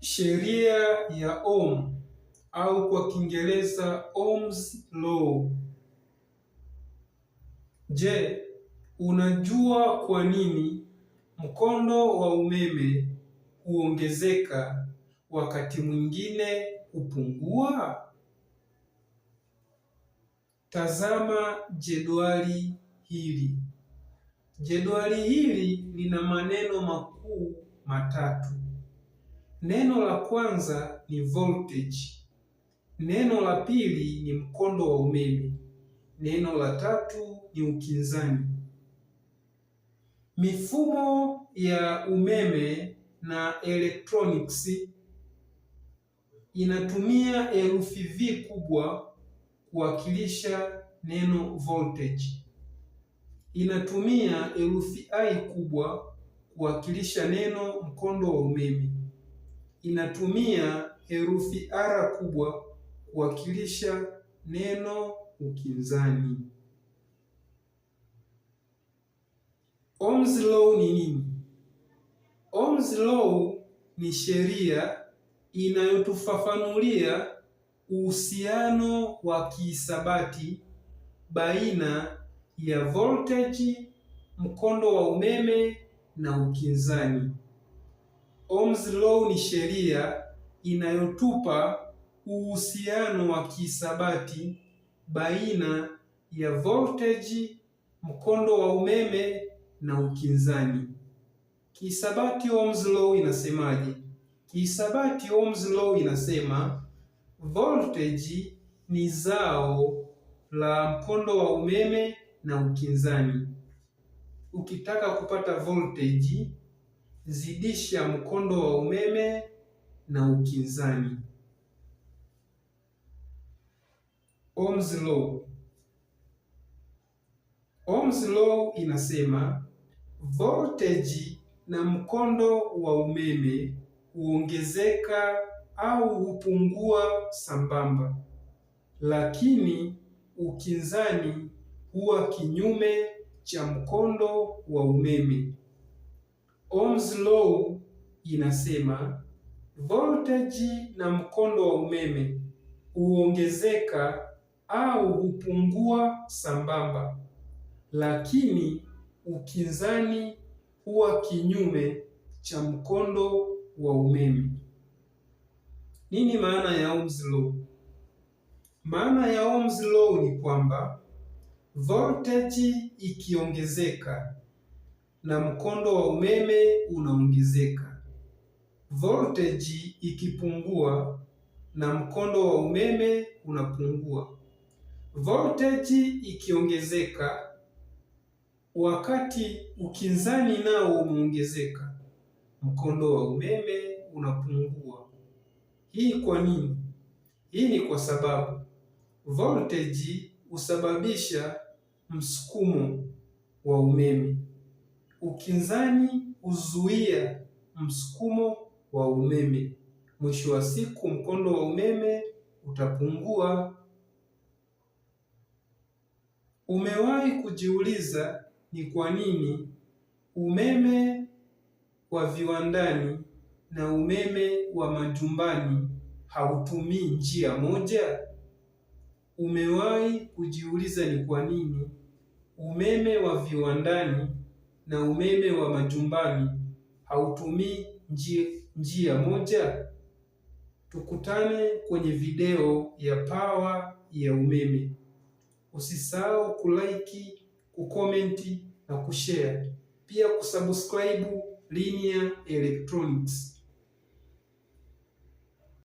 Sheria ya Ohm au kwa Kiingereza Ohm's Law. Je, unajua kwa nini mkondo wa umeme huongezeka wakati mwingine hupungua? Tazama jedwali hili. Jedwali hili lina maneno makuu matatu. Neno la kwanza ni voltage. Neno la pili ni mkondo wa umeme. Neno la tatu ni ukinzani. Mifumo ya umeme na electronics inatumia herufi V kubwa kuwakilisha neno voltage. Inatumia herufi I kubwa kuwakilisha neno mkondo wa umeme. Inatumia herufi R kubwa kuwakilisha neno ukinzani. Ohm's Law ni nini? Ohm's Law ni sheria inayotufafanulia uhusiano wa kihisabati baina ya voltage, mkondo wa umeme na ukinzani. Ohm's Law ni sheria inayotupa uhusiano wa kihisabati baina ya voltage, mkondo wa umeme na ukinzani. Kihisabati Ohm's Law inasemaje? Kihisabati Ohm's Law inasema voltage ni zao la mkondo wa umeme na ukinzani. Ukitaka kupata voltage, zidisha mkondo wa umeme na ukinzani. Ohm's Law. Ohm's Law inasema voltage na mkondo wa umeme huongezeka au hupungua sambamba, lakini ukinzani huwa kinyume cha mkondo wa umeme. Ohm's Law inasema voltage na mkondo wa umeme huongezeka au hupungua sambamba, lakini ukinzani huwa kinyume cha mkondo wa umeme. Nini maana ya Ohm's Law? Maana ya Ohm's Law ni kwamba voltage ikiongezeka na mkondo wa umeme unaongezeka. Voltage ikipungua na mkondo wa umeme unapungua. Voltage ikiongezeka wakati ukinzani nao umeongezeka, mkondo wa umeme unapungua. Hii kwa nini? Hii ni kwa sababu voltage husababisha msukumo wa umeme. Ukinzani huzuia msukumo wa umeme. Mwisho wa siku mkondo wa umeme utapungua. Umewahi kujiuliza ni kwa nini umeme wa viwandani na umeme wa majumbani hautumii njia moja? Umewahi kujiuliza ni kwa nini umeme wa viwandani na umeme wa majumbani hautumii njia moja? Tukutane kwenye video ya power ya umeme. Usisahau kulike, kukomenti na kushare. Pia kusubscribe Linear Electronics.